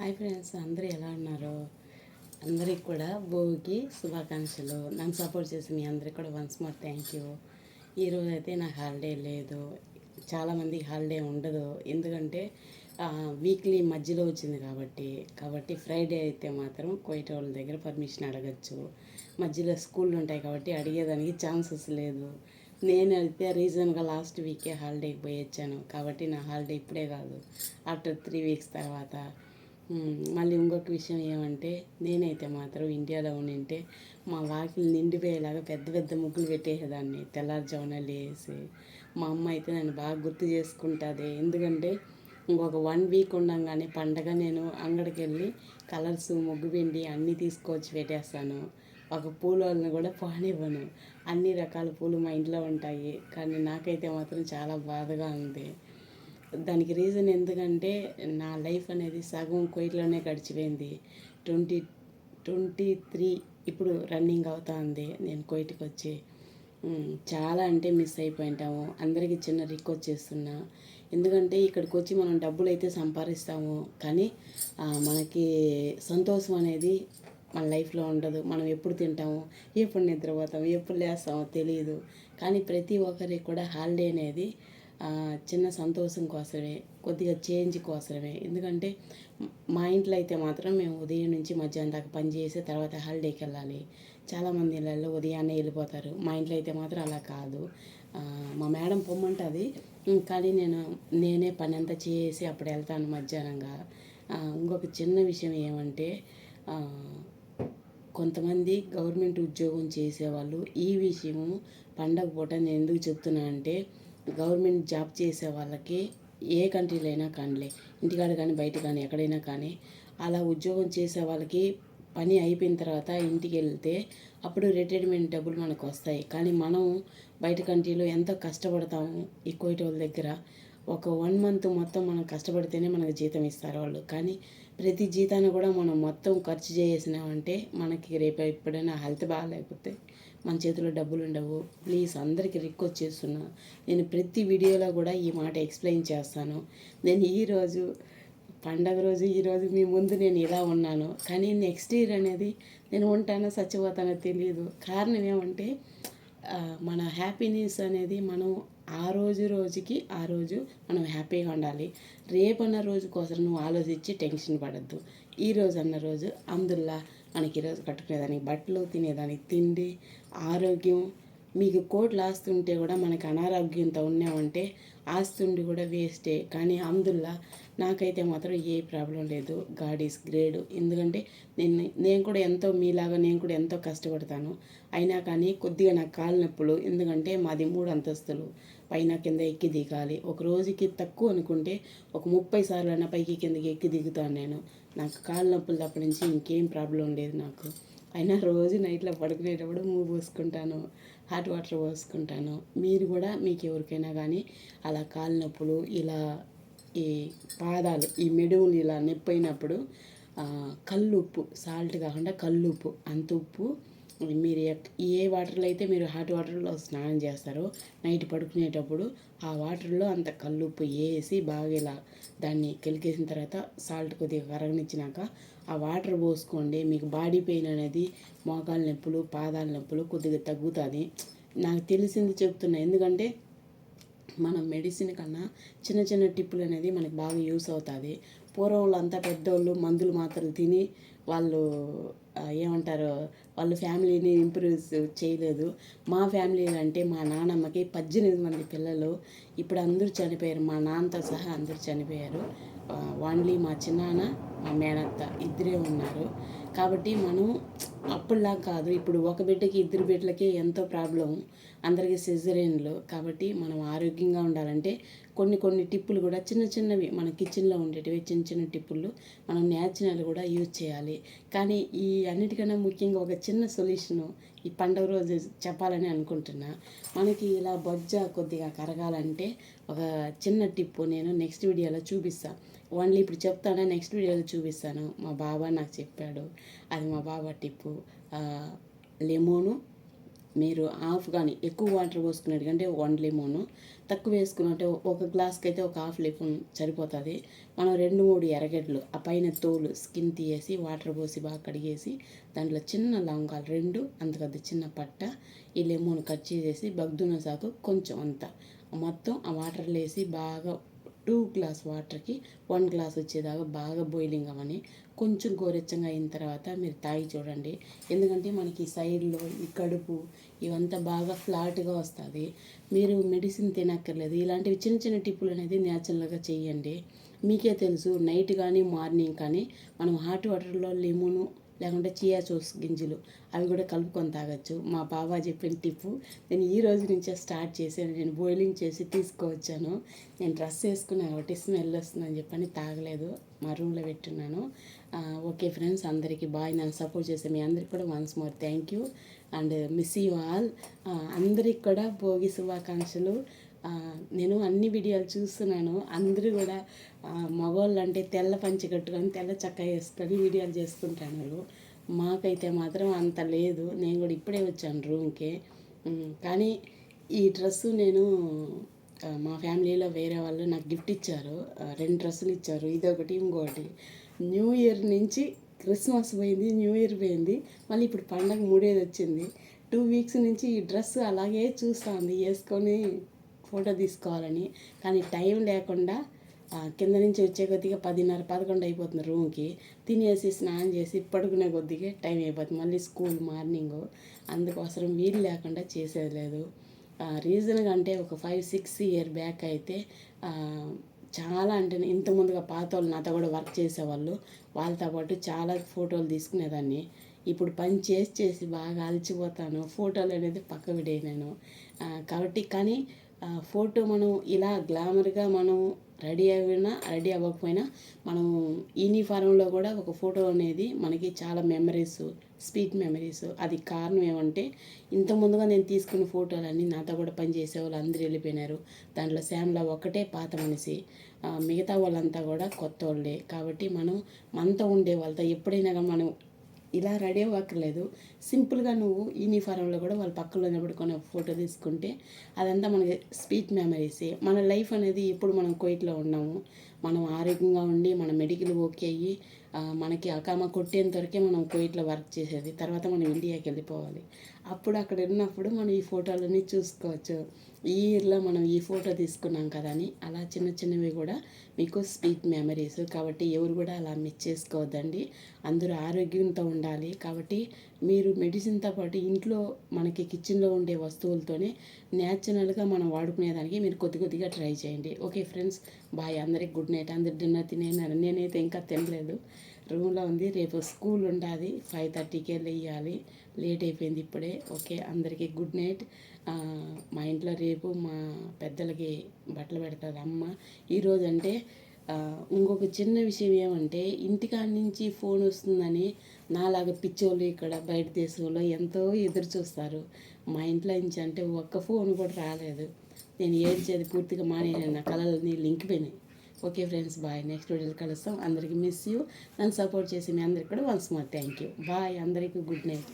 Hi friends, అందరూ ఎలా ఉన్నారు? అందరికి కూడా భోగి శుభాకాంక్షలు. నన్ను సపోర్ట్ చేసి మీ అందరికి కూడా వన్స్ మోర్ థ్యాంక్ యూ. ఈరోజు అయితే నాకు హాలిడే లేదు. చాలామందికి హాలిడే ఉండదు, ఎందుకంటే వీక్లీ మధ్యలో వచ్చింది కాబట్టి ఫ్రైడే అయితే మాత్రం కోయిట వాళ్ళ దగ్గర పర్మిషన్ అడగచ్చు. మధ్యలో స్కూళ్ళు ఉంటాయి కాబట్టి అడిగేదానికి ఛాన్సెస్ లేదు. నేను అయితే రీజన్గా లాస్ట్ వీకే హాలిడేకి పోయి వచ్చాను కాబట్టి నా హాలిడే ఇప్పుడే కాదు, ఆఫ్టర్ 3 వీక్స్ తర్వాత. మళ్ళీ ఇంకొక విషయం ఏమంటే, నేనైతే మాత్రం ఇండియాలో ఉండింటే మా వాకిలు నిండిపోయేలాగా పెద్ద పెద్ద ముగ్గులు పెట్టేసేదాన్ని తెల్లారుజామున లేసి. మా అమ్మ అయితే నన్ను బాగా గుర్తు చేసుకుంటుంది, ఎందుకంటే ఇంకొక 1 వీక్ ఉండగానే పండగ నేను అంగడికి వెళ్ళి కలర్స్ ముగ్గు పిండి అన్నీ తీసుకొచ్చి పెట్టేస్తాను. ఒక పూలని కూడా పానివ్వను. అన్ని రకాల పూలు మా ఇంట్లో ఉంటాయి, కానీ నాకైతే మాత్రం చాలా బాధగా ఉంది. దానికి రీజన్ ఎందుకంటే నా లైఫ్ అనేది సగం కోయిట్లోనే గడిచిపోయింది. 2023 ఇప్పుడు రన్నింగ్ అవుతుంది నేను కోయిట్కి వచ్చి. చాలా అంటే మిస్ అయిపోయింటాము. అందరికీ చిన్న రిక్వెస్ట్ చేస్తున్నా, ఎందుకంటే ఇక్కడికి వచ్చి మనం డబ్బులు అయితే సంపాదిస్తాము, కానీ మనకి సంతోషం అనేది మన లైఫ్లో ఉండదు. మనం ఎప్పుడు తింటాము, ఎప్పుడు నిద్రపోతాము, ఎప్పుడు లేస్తామో తెలియదు. కానీ ప్రతి ఒక్కరికి కూడా హాలిడే అనేది చిన్న సంతోషం కోసమే, కొద్దిగా చేంజ్ కోసమే. ఎందుకంటే మా ఇంట్లో అయితే మాత్రం మేము ఉదయం నుంచి మధ్యాహ్నం దాకా పని చేసి తర్వాత హాలిడేకి వెళ్ళాలి. చాలామంది ఇళ్ళల్లో ఉదయాన్నే వెళ్ళిపోతారు. మా ఇంట్లో అయితే మాత్రం అలా కాదు. మా మేడం పొమ్మంటుంది, కానీ నేనే పని అంతా చేసి అప్పుడు వెళ్తాను మధ్యాహ్నంగా. ఇంకొక చిన్న విషయం ఏమంటే, కొంతమంది గవర్నమెంట్ ఉద్యోగం చేసేవాళ్ళు ఈ విషయము పండగ పూట నేను ఎందుకు చెప్తున్నా అంటే, గవర్నమెంట్ జాబ్ చేసే వాళ్ళకి ఏ కంట్రీలో అయినా కానీలే, ఇంటికాడ కానీ బయట కానీ ఎక్కడైనా కానీ, అలా ఉద్యోగం చేసే వాళ్ళకి పని అయిపోయిన తర్వాత ఇంటికి వెళ్తే అప్పుడు రిటైర్మెంట్ డబ్బులు మనకు వస్తాయి. కానీ మనం బయట కంట్రీలో ఎంతో కష్టపడతాము. ఈ కోయిట వాళ్ళ దగ్గర ఒక 1 మంత్ మొత్తం మనం కష్టపడితేనే మనకు జీతం ఇస్తారు వాళ్ళు. కానీ ప్రతి జీతాన్ని కూడా మనం మొత్తం ఖర్చు చేసినామంటే మనకి రేపు ఎప్పుడైనా హెల్త్ బాగాలేకపోతే మన చేతిలో డబ్బులు ఉండవు. ప్లీజ్ అందరికీ రిక్వెస్ట్ చేస్తున్నా, నేను ప్రతి వీడియోలో కూడా ఈ మాట ఎక్స్ప్లెయిన్ చేస్తాను. నేను ఈరోజు పండగ రోజు ఈరోజు మీ ముందు నేను ఇలా ఉన్నాను, కానీ నెక్స్ట్ ఇయర్ అనేది నేను ఉంటానో చచ్చిపోతానో తెలియదు. కారణం ఏమంటే, మన హ్యాపీనెస్ అనేది మనం రోజుకి మనం హ్యాపీగా ఉండాలి. రేపన్న రోజు కోసం నువ్వు ఆలోచించి టెన్షన్ పడద్దు. ఈరోజు అన్న రోజు అందుల్లా మనకి ఈరోజు కట్టుకునేదానికి బట్టలు, తినేదానికి తిండి, ఆరోగ్యం. మీకు కోట్లు ఆస్తి ఉంటే కూడా మనకి అనారోగ్యంతో ఉన్నామంటే ఆస్తి ఉండి కూడా వేస్టే. కానీ అందుల్లా నాకైతే మాత్రం ఏ ప్రాబ్లం లేదు. God is great. ఎందుకంటే నేను కూడా నేను కూడా ఎంతో కష్టపడతాను. అయినా కానీ కొద్దిగా నాకు కాళ్ళ నొప్పులు, ఎందుకంటే మాది 3 అంతస్తులు, పైన కింద ఎక్కి దిగాలి. ఒక రోజుకి తక్కువ అనుకుంటే ఒక 30 సార్లు అన్న పైకి కిందకి ఎక్కి దిగుతాను నేను. నాకు కాళ్ళ నొప్పులు తప్ప నుంచి ఇంకేం ప్రాబ్లం లేదు నాకు. అయినా రోజు నైట్లో పడుకునేటప్పుడు మూవ్ పోసుకుంటాను, హాట్ వాటర్ పోసుకుంటాను. మీరు కూడా మీకు ఎవరికైనా కానీ అలా కాళ్ళ నొప్పులు, ఇలా ఈ పాదాలు, ఈ మెడువులు ఇలా నొప్పి అయినప్పుడు కల్లుప్పు, సాల్ట్ కాకుండా కల్లుప్పు, అంత ఉప్పు మీరు ఏ వాటర్లో అయితే మీరు హాట్ వాటర్లో స్నానం చేస్తారో నైట్ పడుకునేటప్పుడు ఆ వాటర్లో అంత కల్లుప్పు వేసి బాగా ఇలా దాన్ని కెలికేసిన తర్వాత సాల్ట్ కొద్దిగా కరగనిచ్చినాక ఆ వాటర్ పోసుకోండి. మీకు బాడీ పెయిన్ అనేది, మోకాళ్ళ నొప్పులు, పాదాల నొప్పులు కొద్దిగా తగ్గుతుంది. నాకు తెలిసింది చెప్తున్నా, ఎందుకంటే మనం మెడిసిన్ కన్నా చిన్న చిన్న టిప్పులు అనేది మనకి బాగా యూస్ అవుతుంది. పూర్వం వాళ్ళంతా పెద్దోళ్ళు మందులు మాత్రలు తిని వాళ్ళు ఏమంటారు, వాళ్ళ ఫ్యామిలీని ఇంప్రూవ్ చేయలేదు. మా ఫ్యామిలీలో అంటే మా నాన్నమ్మకి 18 మంది పిల్లలు, ఇప్పుడు అందరూ చనిపోయారు. మా నాన్నతో సహా అందరూ చనిపోయారు. ఓన్లీ మా చిన్నాన్న, మా మేనత్త ఇద్దరే ఉన్నారు. కాబట్టి మనం అప్పుడులా కాదు, ఇప్పుడు ఒక బిడ్డకి 2 బిడ్డలకి ఎంతో ప్రాబ్లం, అందరికీ సిజరేన్లు. కాబట్టి మనం ఆరోగ్యంగా ఉండాలంటే కొన్ని టిప్పులు కూడా చిన్న చిన్నవి మన కిచెన్లో ఉండేటివి చిన్న చిన్న టిప్పులు మనం న్యాచురల్ కూడా యూజ్ చేయాలి. కానీ ఈ అన్నిటికన్నా ముఖ్యంగా ఒక చిన్న సొల్యూషను ఈ పండుగ రోజు చెప్పాలని అనుకుంటున్నా. మనకి ఇలా బొజ్జ కొద్దిగా కరగాలంటే ఒక చిన్న టిప్పు నేను నెక్స్ట్ వీడియోలో చూపిస్తాను. ఓన్లీ ఇప్పుడు చెప్తాను, నెక్స్ట్ వీడియోలో చూపిస్తాను. మా బాబా నాకు చెప్పాడు, అది మా బాబా టిప్పు. లెమోను, మీరు హాఫ్ కానీ ఎక్కువ వాటర్ పోసుకున్నట్టుకంటే 1 లెమను, తక్కువ వేసుకున్నట్టే ఒక గ్లాస్కి అయితే ఒక హాఫ్ లెమన్ సరిపోతుంది. మనం 2-3 ఎర్రగడ్డలు ఆ పైన తోలు స్కిన్ తీసేసి వాటర్ పోసి బాగా కడిగేసి దాంట్లో చిన్న లవంగాలు 2 అంతకద్ద చిన్న పట్ట ఈ లెమన్ కట్ చేసేసి బగ్దున సాకు కొంచెం అంత మొత్తం ఆ వాటర్లో వేసి బాగా 2 గ్లాస్ వాటర్కి 1 గ్లాస్ వచ్చేదాకా బాగా బాయిలింగ్ అవని కొంచెం గోరెచ్చంగా అయిన తర్వాత మీరు తాగి చూడండి. ఎందుకంటే మనకి సైడ్లో ఈ కడుపు ఇవంతా బాగా ఫ్లాట్గా వస్తుంది. మీరు మెడిసిన్ తినక్కర్లేదు. ఇలాంటివి చిన్న చిన్న టిప్పులు అనేది న్యాచురల్గా చేయండి. మీకే తెలుసు నైట్ కానీ మార్నింగ్ కానీ మనం హాట్ వాటర్లో లెమను లేకుంటే చియా సోస్ గింజలు అవి కూడా కలుపుకొని తాగొచ్చు. మా బాబా చెప్పిన టిప్పు నేను ఈ రోజు నుంచే స్టార్ట్ చేశాను. నేను బాయిలింగ్ చేసి తీసుకువచ్చాను. నేను డ్రెస్ వేసుకున్నా కాబట్టి స్మెల్ వస్తుందని చెప్పని తాగలేదు, మా రూమ్లో పెట్టున్నాను. ఓకే ఫ్రెండ్స్, అందరికీ బాయ్. నన్ను సపోర్ట్ చేసే మీ అందరికీ కూడా once more thank you and miss you all. అందరికి కూడా భోగి శుభాకాంక్షలు. నేను అన్ని వీడియోలు చూస్తున్నాను. అందరూ కూడా మగవాళ్ళు అంటే తెల్ల పంచి కట్టుకొని తెల్ల చక్క వేసుకొని వీడియోలు చేసుకుంటున్నారు. మాకైతే మాత్రం అంత లేదు. నేను కూడా ఇప్పుడే వచ్చాను రూమ్కి. కానీ ఈ డ్రెస్సు నేను మా ఫ్యామిలీలో వేరే వాళ్ళు నాకు గిఫ్ట్ ఇచ్చారు. 2 డ్రెస్సులు ఇచ్చారు. ఇదొకటి ఇంకొకటి. న్యూ ఇయర్ నుంచి క్రిస్మస్ పోయింది, న్యూ ఇయర్ పోయింది, మళ్ళీ ఇప్పుడు పండగ 3 వచ్చింది. 2 వీక్స్ నుంచి ఈ డ్రెస్ అలాగే చూస్తూ ఉంది వేసుకొని ఫోటో తీసుకోవాలని. కానీ టైం లేకుండా కింద నుంచి వచ్చే కొద్దిగా 10:30-11 అయిపోతుంది రూమ్కి. తినేసి స్నానం చేసి పడుకునే కొద్దిగా టైం అయిపోతుంది. మళ్ళీ స్కూల్ మార్నింగ్, అందుకోసం వీలు లేకుండా చేసేది లేదు. రీజన్గా అంటే ఒక 5-6 ఇయర్ బ్యాక్ అయితే చాలా అంటే ఇంతకుముందుగా పాత వాళ్ళు నాతో కూడా వర్క్ చేసేవాళ్ళు, వాళ్ళతో పాటు చాలా ఫోటోలు తీసుకునేదాన్ని. ఇప్పుడు పని చేసి బాగా అలసిపోతాను. ఫోటోలు అనేది పక్క విడేయను కాబట్టి. కానీ ఫోటో మనం ఇలా గ్లామర్గా మనం రెడీ అవ్వకపోయినా మనం యూనిఫారంలో కూడా ఒక ఫోటో అనేది మనకి చాలా మెమరీస్, స్వీట్ మెమరీస్. అది కారణం ఏమంటే ఇంత ముందుగా నేను తీసుకున్న ఫోటోలన్నీ నాతో కూడా పనిచేసే వాళ్ళు అందరూ వెళ్ళిపోయినారు. దాంట్లో శ్యామ్లా ఒక్కటే పాత మనిషి, మిగతా వాళ్ళంతా కూడా కొత్త వాళ్ళే. కాబట్టి మనం మనతో ఉండే వాళ్ళతో ఎప్పుడైనా కానీ మనం ఇలా రెడీ అవ్వక్కర్లేదు. సింపుల్గా నువ్వు యూనిఫారంలో కూడా వాళ్ళ పక్కలో నిలబడుకొని ఫోటో తీసుకుంటే అదంతా మనకి స్వీట్ మెమరీసే. మన లైఫ్ అనేది ఎప్పుడు మనం కువైట్లో ఉన్నాము, మనం ఆరోగ్యంగా ఉండి మన మెడికల్ ఓకే అయ్యి మనకి అకామా కొట్టేంత వరకే మనం కువైట్లో వర్క్ చేసేది. తర్వాత మనం ఇండియాకి వెళ్ళిపోవాలి. అప్పుడు అక్కడ ఉన్నప్పుడు మనం ఈ ఫోటోలన్నీ చూసుకోవచ్చు. ఈ ఇయర్లో మనం ఈ ఫోటో తీసుకున్నాం కదా అని. అలా చిన్న చిన్నవి కూడా మీకు స్వీట్ మెమరీస్. కాబట్టి ఎవరు కూడా అలా మిస్ చేసుకోవద్దండి. అందరూ ఆరోగ్యంతో ఉండాలి. కాబట్టి మీరు మెడిసిన్తో పాటు ఇంట్లో మనకి కిచెన్లో ఉండే వస్తువులతోనే న్యాచురల్గా మనం వాడుకునేదానికి మీరు కొద్దిగా ట్రై చేయండి. Okay friends, bye. అందరికి గుడ్ నైట్. అందరు డిన్నర్ తినేనారు. నేనైతే ఇంకా తినలేదు, రూమ్లో ఉంది. రేపు స్కూల్ ఉంటుంది, 5:30కే లేయాలి. లేట్ అయిపోయింది ఇప్పుడే. ఓకే, అందరికీ గుడ్ నైట్. మా ఇంట్లో రేపు మా పెద్దలకి బట్టలు పెడతారు అమ్మ. ఈరోజు అంటే ఇంకొక చిన్న విషయం ఏమంటే ఇంటికాడ నుంచి ఫోన్ వస్తుందని నాలాగా పిచ్చోళ్ళు ఇక్కడ బయట దేశంలో ఎంతో ఎదురు చూస్తారు. మా ఇంట్లో నుంచి అంటే ఒక్క ఫోన్ కూడా రాలేదు. నేను ఏడ్చేది పూర్తిగా మానేను. నా కళలన్నీ లింకిపోయినాయి. Okay friends, bye. నెక్స్ట్ వీడియోలో కలుస్తాం. అందరికీ మిస్ యూ. నన్ను సపోర్ట్ చేసి మీ అందరికీ కూడా once more thank you. Bye. అందరికీ గుడ్ నైట్.